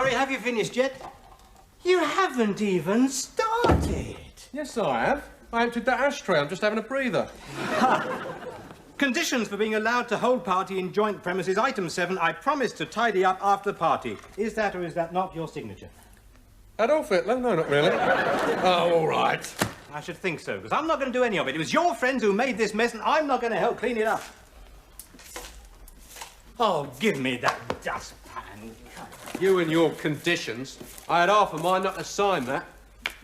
Murray, have you finished yet? You haven't even started. Yes, I have. I emptied that ashtray. I'm just having a breather. Conditions for being allowed to hold party in joint premises. Item 7, I promise to tidy up after the party. Is that or is that not your signature? Adolf Hitler? No, not really. Oh, all right. I should think so, because I'm not going to do any of it. It was your friends who made this mess, and I'm not going to help clean it up. Oh, give me that dustpan. You and your conditions. I had half a mind not to sign that.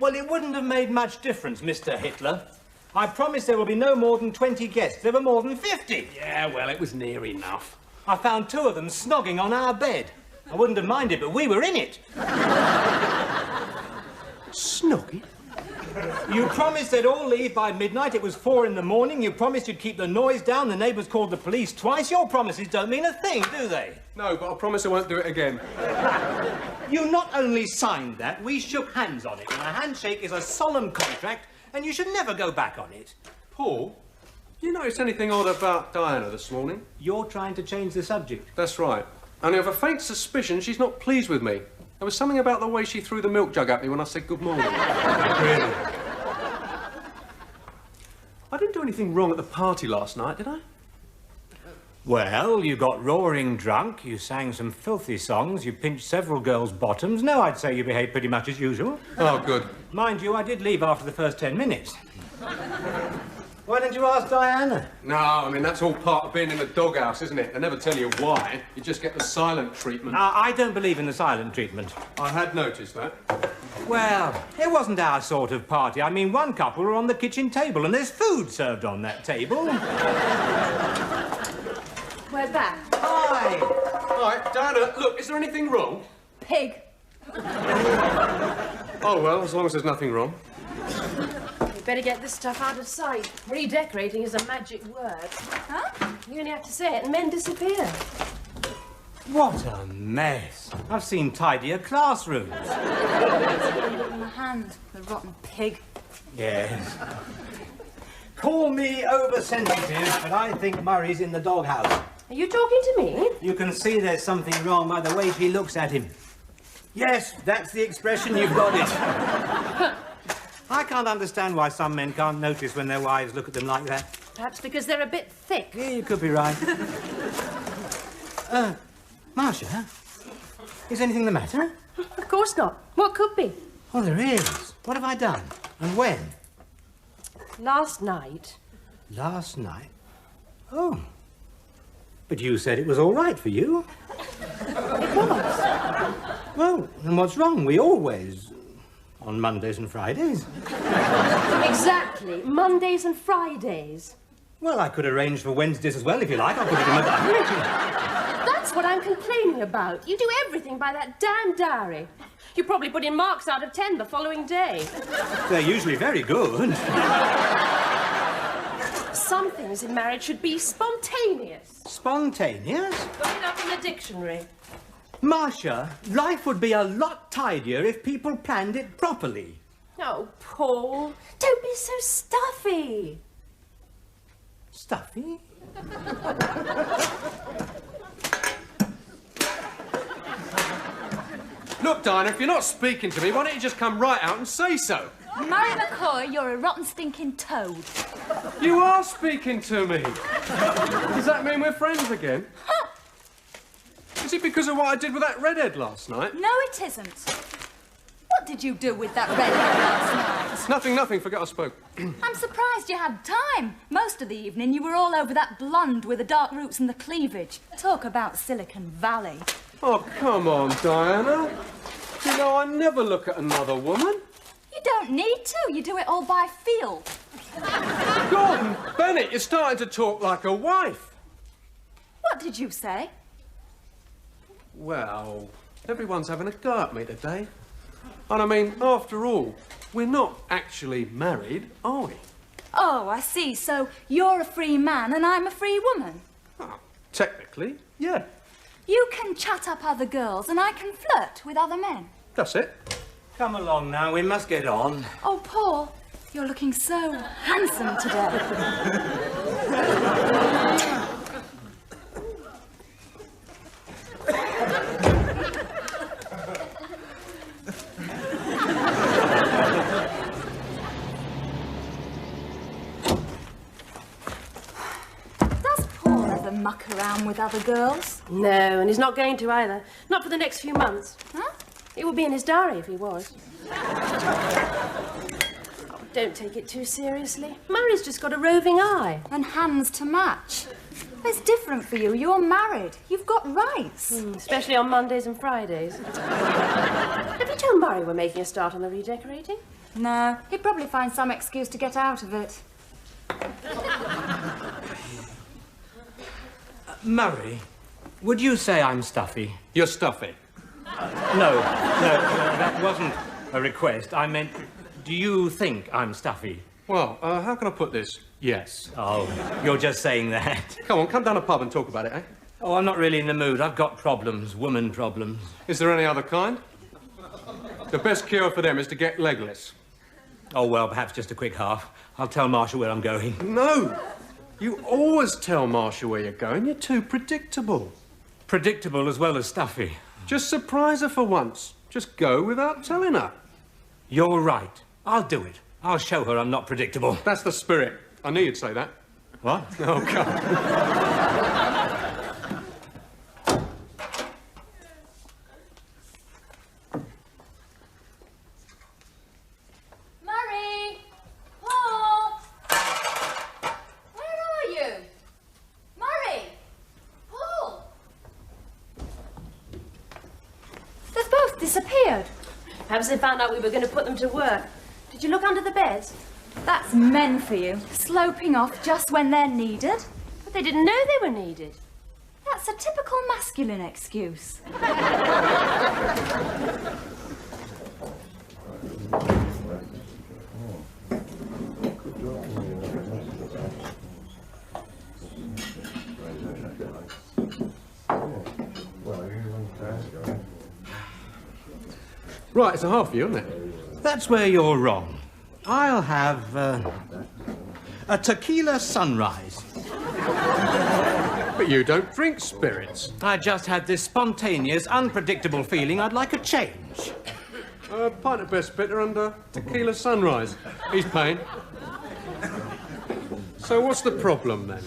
Well, it wouldn't have made much difference, Mr. Hitler. I promise there will be no more than 20 guests. There were more than 50. Yeah, well, it was near enough. I found 2 of them snogging on our bed. I wouldn't have minded, but we were in it. Snogging? You promised they'd all leave by midnight. It was 4 in the morning. You promised you'd keep the noise down. The neighbours called the police twice. Your promises don't mean a thing, do they? No, but I promise I won't do it again. You not only signed that, we shook hands on it. And a handshake is a solemn contract, and you should never go back on it. Paul, do you notice anything odd about Diana this morning? You're trying to change the subject. That's right. Only I have a faint suspicion she's not pleased with me. There was something about the way she threw the milk jug at me when I said good morning. Really? I didn't do anything wrong at the party last night, did I? Well, you got roaring drunk, you sang some filthy songs, you pinched several girls' bottoms. No, I'd say you behaved pretty much as usual. Oh, good. Mind you, I did leave after the first 10 minutes. Why didn't you ask Diana? No, I mean, that's all part of being in the doghouse, isn't it? They never tell you why. You just get the silent treatment. I don't believe in the silent treatment. I had noticed that. Well, it wasn't our sort of party. I mean, one couple were on the kitchen table, and there's food served on that table. We're back. Hi. Right, Diana, look, is there anything wrong? Pig. Oh, well, as long as there's nothing wrong. You better get this stuff out of sight. Redecorating is a magic word. Huh? You only have to say it and men disappear. What a mess. I've seen tidier classrooms. In my hand, the rotten pig. Yes. Call me oversensitive, but I think Murray's in the doghouse. Are you talking to me? You can see there's something wrong by the way she looks at him. Yes, that's the expression, you've got it. I can't understand why some men can't notice when their wives look at them like that. Perhaps because they're a bit thick. Yeah, you could be right. Marcia, is anything the matter? Of course not. What could be? Oh, there is. What have I done? And when? Last night. Last night? Oh. But you said it was all right for you. It was. Well, and what's wrong? We always... on Mondays and Fridays. Exactly. Mondays and Fridays. Well, I could arrange for Wednesdays as well, if you like. I'll put it in my diary. That's what I'm complaining about. You do everything by that damn diary. You probably put in marks out of 10 the following day. They're usually very good. Some things in marriage should be spontaneous. Spontaneous? Look it up in the dictionary. Marcia, life would be a lot tidier if people planned it properly. Oh, Paul, don't be so stuffy. Stuffy? Look, Diana, if you're not speaking to me, why don't you just come right out and say so? Murray McCoy, you're a rotten stinking toad. You are speaking to me. Does that mean we're friends again? Huh. Is it because of what I did with that redhead last night? No, it isn't. What did you do with that red last night? Nothing. Forget I spoke. I'm surprised you had time. Most of the evening you were all over that blonde with the dark roots and the cleavage. Talk about Silicon Valley. Oh, come on, Diana. You know, I never look at another woman. You don't need to. You do it all by feel. Gordon Bennett, you're starting to talk like a wife. What did you say? Well, everyone's having a go at me today. And I mean, after all, we're not actually married, are we? Oh, I see. So you're a free man and I'm a free woman. Oh, technically, yeah. You can chat up other girls and I can flirt with other men. That's it. Come along now, we must get on. Oh, Paul, you're looking so handsome today. muck around with other girls. No, and he's not going to either. Not for the next few months. Huh? It would be in his diary if he was. Oh, don't take it too seriously. Murray's just got a roving eye. And hands to match. It's different for you. You're married. You've got rights. Especially on Mondays and Fridays. Have you told Murray we're making a start on the redecorating? No, he'd probably find some excuse to get out of it. Murray, would you say I'm stuffy? You're stuffy. No, that wasn't a request. I meant, do you think I'm stuffy? Well, how can I put this? Yes. Oh, you're just saying that. Come on, come down a pub and talk about it, eh? Oh, I'm not really in the mood. I've got problems, woman problems. Is there any other kind? The best cure for them is to get legless. Oh, well, perhaps just a quick half. I'll tell Marcia where I'm going. No! You always tell Marcia where you're going. You're too predictable. Predictable as well as stuffy. Just surprise her for once. Just go without telling her. You're right. I'll do it. I'll show her I'm not predictable. That's the spirit. I knew you'd say that. What? Oh, God. Murray! Paul! Where are you? Murray! Paul! They've both disappeared. Perhaps they found out we were going to put them to work. Did you look under the beds? That's men for you, sloping off just when they're needed. But they didn't know they were needed. That's a typical masculine excuse. Right, it's a half for you, isn't it? That's where you're wrong. I'll have a tequila sunrise. But you don't drink spirits. I just had this spontaneous, unpredictable feeling I'd like a change. A pint of best bitter and a tequila sunrise. He's paying. So what's the problem, then?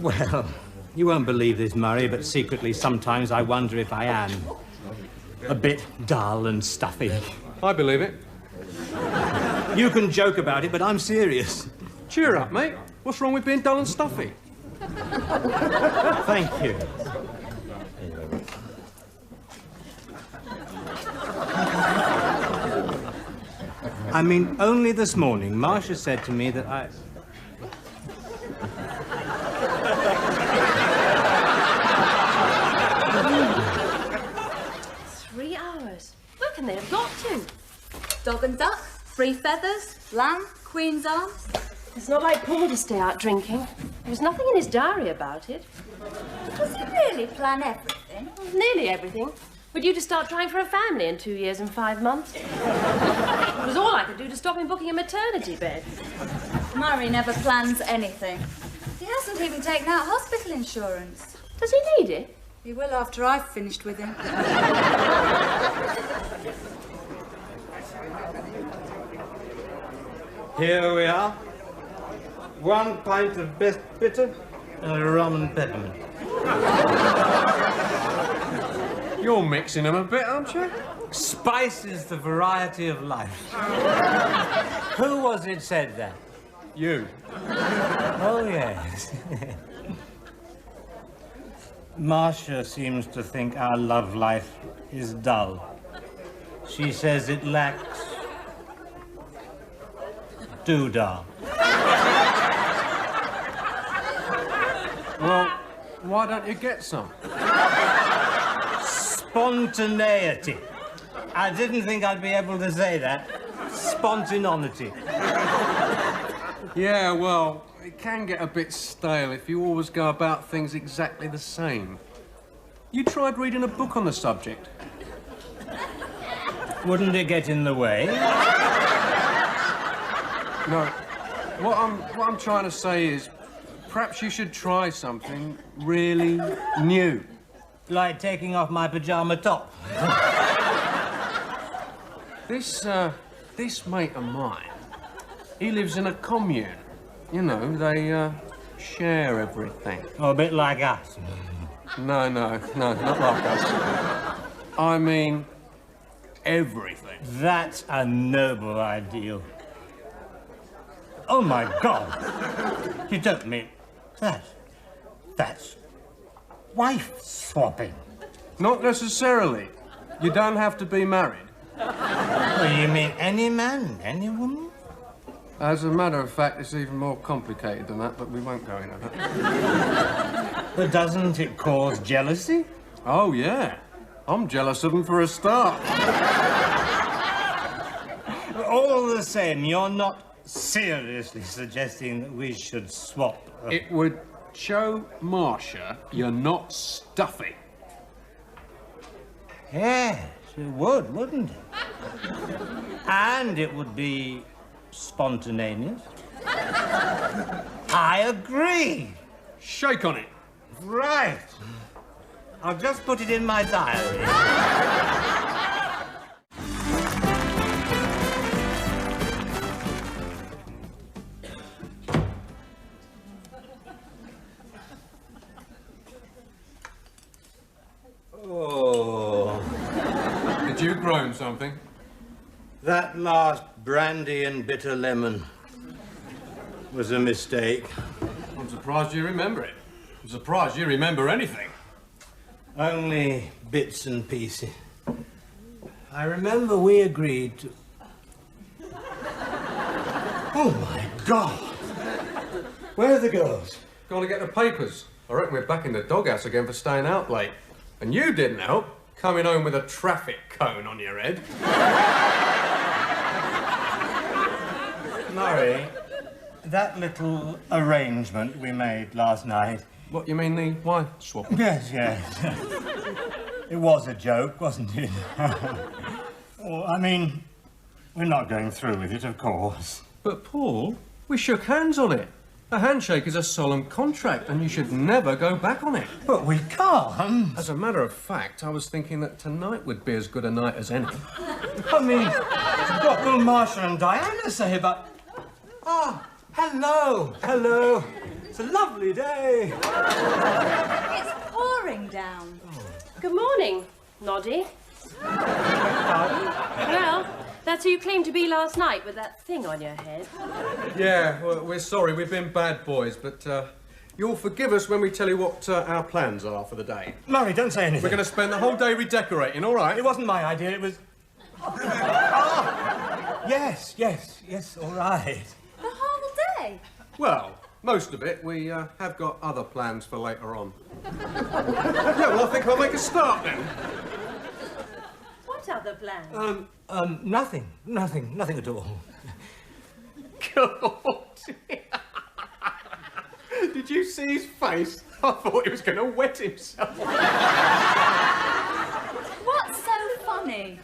Well, you won't believe this, Murray, but secretly sometimes I wonder if I am a bit dull and stuffy. I believe it. You can joke about it, but I'm serious. Cheer up, mate. What's wrong with being dull and stuffy? Thank you. I mean, only this morning, Marcia said to me that I... 3 hours. Where can they have got to? Dog and duck, 3 feathers, lamb, queen's arms. It's not like Paul to stay out drinking. There was nothing in his diary about it. Does he really plan everything? Nearly everything. We're due to start trying for a family in 2 years and 5 months. It was all I could do to stop him booking a maternity bed. Murray never plans anything. He hasn't even taken out hospital insurance. Does he need it? He will after I've finished with him. Here we are. 1 pint of best bitter and a rum and peppermint. You're mixing them a bit, aren't you? Spice is the variety of life. Who was it said that? You. Oh, yes. Marcia seems to think our love life is dull. She says it lacks doodah. Well, why don't you get some? Spontaneity. I didn't think I'd be able to say that. Spontaneity. Yeah, well, it can get a bit stale if you always go about things exactly the same. You tried reading a book on the subject? Wouldn't it get in the way? No. What I'm trying to say is, perhaps you should try something really new. Like taking off my pajama top. This mate of mine, he lives in a commune. You know, share everything. Oh, a bit like us. No, not like us. I mean, everything. That's a noble ideal. Oh, my God. You don't mean that. That's wife swapping. Not necessarily. You don't have to be married. Well, you mean any man, any woman? As a matter of fact, it's even more complicated than that, but we won't go into that. But doesn't it cause jealousy? Oh, yeah. I'm jealous of them for a start. All the same, you're not seriously suggesting that we should swap. It would show Marcia you're not stuffy. Yes, it would, wouldn't it? And it would be spontaneous. I agree. Shake on it. Right. I'll just put it in my diary. Oh. Did you groan something? That last brandy and bitter lemon was a mistake. I'm surprised you remember it. I'm surprised you remember anything. Only bits and pieces. I remember we agreed to... Oh, my God! Where are the girls? Gonna get the papers. I reckon we're back in the doghouse again for staying out late. And you didn't help, coming home with a traffic cone on your head. Murray, that little arrangement we made last night... What, you mean the wife swap? Yes. It was a joke, wasn't it? Well, I mean, we're not going through with it, of course. But, Paul, we shook hands on it. A handshake is a solemn contract, and you should never go back on it. But we can't. As a matter of fact, I was thinking that tonight would be as good a night as any. I mean, what will Marshall and Diana say about... Ah, hello. It's a lovely day. It's pouring down. Good morning, Noddy. Well, that's who you claimed to be last night with that thing on your head. Yeah, well, we're sorry, we've been bad boys, but you'll forgive us when we tell you what our plans are for the day. Murray, don't say anything. We're going to spend the whole day redecorating, all right? It wasn't my idea, it was... Ah! Yes, all right. The whole day? Well, most of it. We have got other plans for later on. Yeah, well, I think I'll make a start then. What other plans? Nothing at all. God. Did you see his face? I thought he was going to wet himself. What's so funny?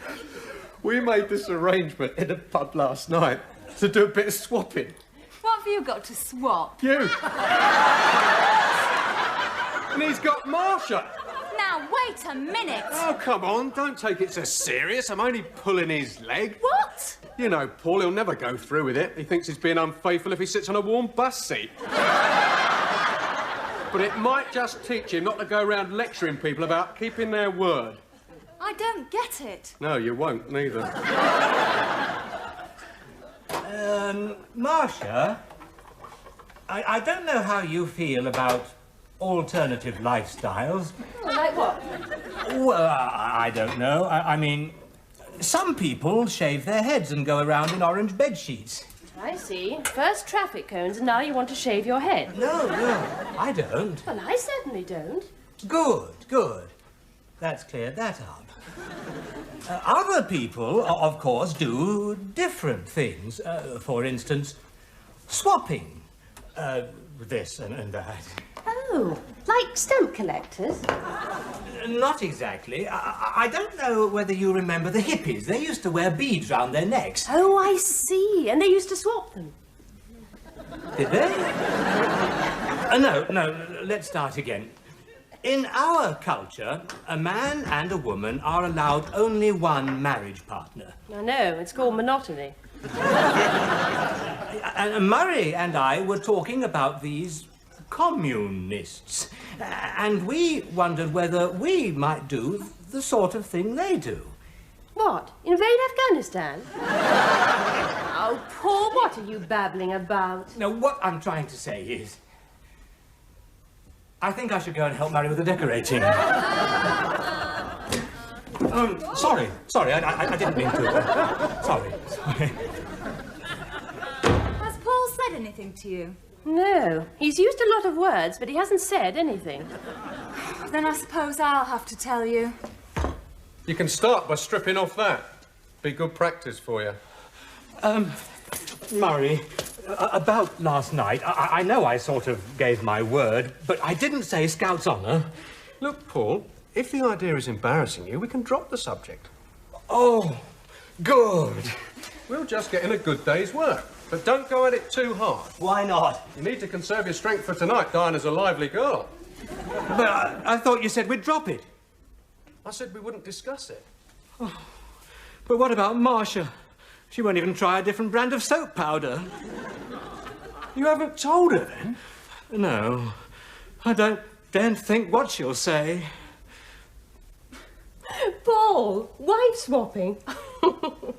We made this arrangement in a pub last night to do a bit of swapping. What have you got to swap? You. And he's got Marcia. Now, wait a minute. Oh, come on, don't take it so serious. I'm only pulling his leg. What? You know, Paul, he'll never go through with it. He thinks he's being unfaithful if he sits on a warm bus seat. But it might just teach him not to go around lecturing people about keeping their word. I don't get it. No, you won't, neither. Marcia, I don't know how you feel about alternative lifestyles. Like what? Well, I don't know. I mean, some people shave their heads and go around in orange bed sheets. I see. First traffic cones, and now you want to shave your head. No, I don't. Well, I certainly don't. Good. That's cleared that up. Other people, of course, do different things. For instance, swapping. This and that. Oh, like stamp collectors? Not exactly. I don't know whether you remember the hippies. They used to wear beads round their necks. Oh, I see. And they used to swap them. Did they? No, let's start again. In our culture, a man and a woman are allowed only one marriage partner. I know, it's called monotony. And Murray and I were talking about these communists. And we wondered whether we might do the sort of thing they do. What? Invade Afghanistan? Oh, Paul, what are you babbling about? No, what I'm trying to say is, I think I should go and help Mary with the decorating. Sorry, I didn't mean to. Sorry. Has Paul said anything to you? No, he's used a lot of words, but he hasn't said anything. Then I suppose I'll have to tell you. You can start by stripping off that. Be good practice for you. Murray, about last night, I know I sort of gave my word, but I didn't say Scout's honour. Look, Paul, if the idea is embarrassing you, we can drop the subject. Oh, good. We'll just get in a good day's work. But don't go at it too hard. Why not? You need to conserve your strength for tonight. Diana's a lively girl. But I thought you said we'd drop it. I said we wouldn't discuss it. Oh, but what about Marcia? She won't even try a different brand of soap powder. You haven't told her, then? No. I don't think what she'll say. Paul, wife swapping? Well,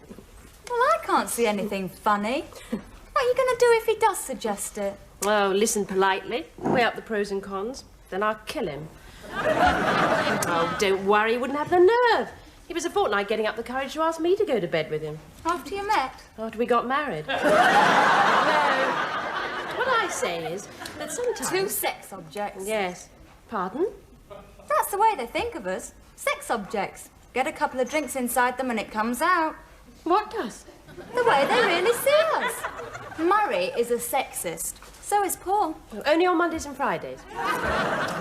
I can't see anything funny. What are you going to do if he does suggest it? Oh, listen politely, weigh up the pros and cons, then I'll kill him. Oh, don't worry, he wouldn't have the nerve. He was a fortnight getting up the courage to ask me to go to bed with him. After you met? After we got married. No. What I say is that sometimes... Two sex objects. Yes. Pardon? That's the way they think of us. Sex objects. Get a couple of drinks inside them and it comes out. What does? The way they really see us. Murray is a sexist. So is Paul. Oh, only on Mondays and Fridays.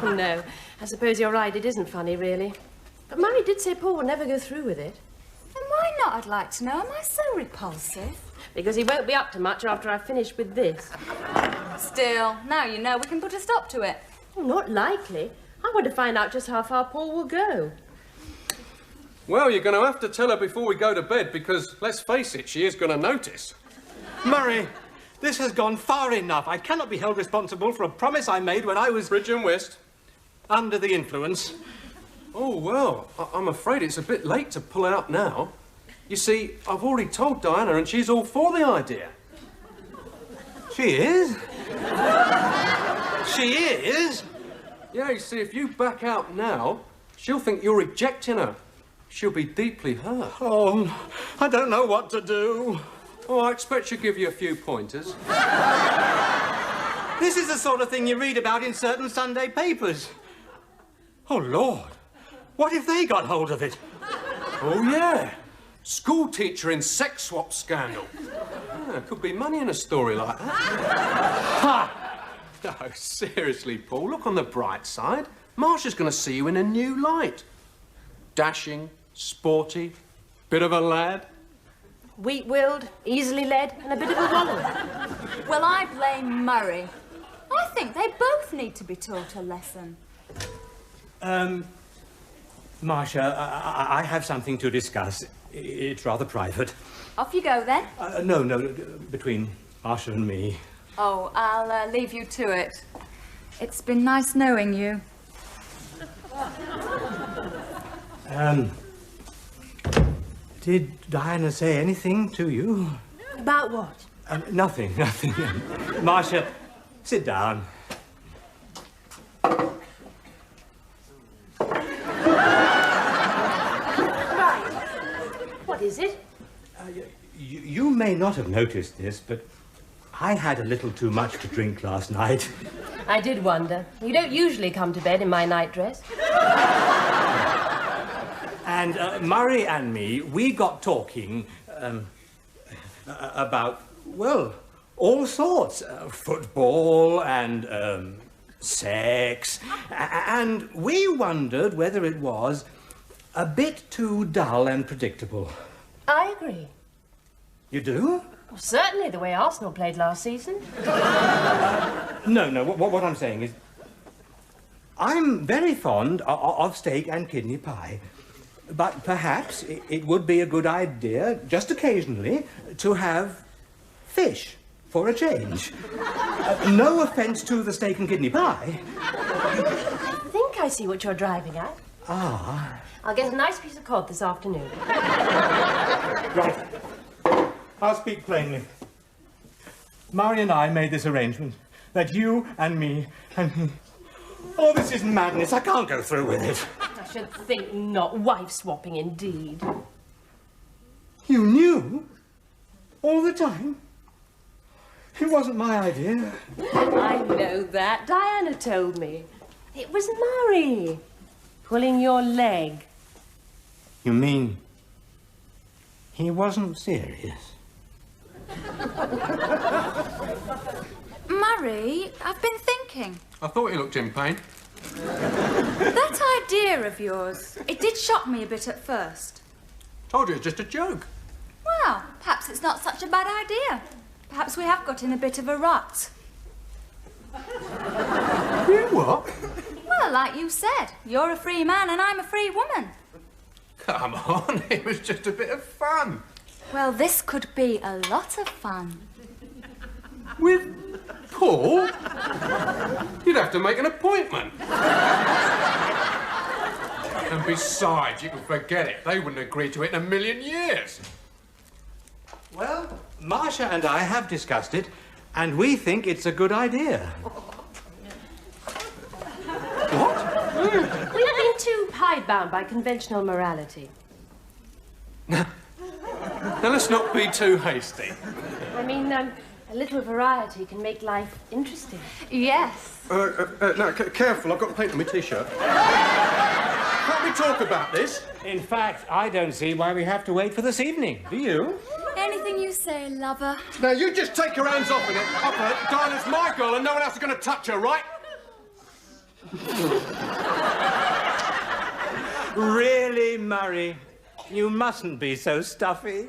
No, I suppose you're right, it isn't funny, really. But Murray did say Paul would never go through with it. Then why not, I'd like to know? Am I so repulsive? Because he won't be up to much after I've finished with this. Still, now you know we can put a stop to it. Oh, not likely. I want to find out just how far Paul will go. Well, you're going to have to tell her before we go to bed, because, let's face it, she is going to notice. Murray, this has gone far enough. I cannot be held responsible for a promise I made when I was... Bridge and whist. Under the influence. Oh, well, I'm afraid it's a bit late to pull out now. You see, I've already told Diana and she's all for the idea. She is? She is? Yeah, you see, if you back out now, she'll think you're rejecting her. She'll be deeply hurt. Oh, I don't know what to do. Oh, I expect she'll give you a few pointers. This is the sort of thing you read about in certain Sunday papers. Oh, Lord. What if they got hold of it? Oh, yeah. School teacher in sex swap scandal. Yeah, could be money in a story like that. Ha! No, seriously, Paul, look on the bright side. Marcia's going to see you in a new light. Dashing, sporty, bit of a lad. Weak-willed, easily led, and a bit of a wallow. Well, I blame Murray. I think they both need to be taught a lesson. Marcia, I have something to discuss. It's rather private. Off you go, then. No, between Marcia and me. Oh, I'll leave you to it. It's been nice knowing you. Did Diana say anything to you? About what? Nothing. Marcia, sit down. Right. What is it? You may not have noticed this, but I had a little too much to drink last night. I did wonder. You don't usually come to bed in my nightdress. And Murray and me, we got talking about, well, all sorts. Football and sex. And we wondered whether it was a bit too dull and predictable. I agree. You do? Well, certainly the way Arsenal played last season. No, what I'm saying is, I'm very fond of steak and kidney pie. But perhaps it would be a good idea, just occasionally, to have fish. for a change. No offence to the steak and kidney pie. I think I see what you're driving at. Ah. I'll get a nice piece of cod this afternoon. Right. I'll speak plainly. Murray and I made this arrangement that you and me and he... Oh, this is madness. I can't go through with it. I should think not. Wife swapping indeed. You knew? All the time? It wasn't my idea. I know that. Diana told me. It was Murray pulling your leg. You mean he wasn't serious? Murray, I've been thinking. I thought he looked in pain. That idea of yours, it did shock me a bit at first. Told you it's just a joke. Well, perhaps it's not such a bad idea. Perhaps we have got in a bit of a rut. You what? Well, like you said, you're a free man and I'm a free woman. Come on, it was just a bit of fun. Well, this could be a lot of fun. With Paul? You'd have to make an appointment. And besides, you can forget it. They wouldn't agree to it in a million years. Well, Marcia and I have discussed it, and we think it's a good idea. What? We've been too hidebound by conventional morality. Now, let's not be too hasty. I mean, a little variety can make life interesting. Yes. No, careful, I've got paint on my T-shirt. Can't we talk about this? In fact, I don't see why we have to wait for this evening. Do you? Anything you say, lover. Now, you just take your hands off it. Diana's my girl and no one else is going to touch her, right? Really, Murray? You mustn't be so stuffy.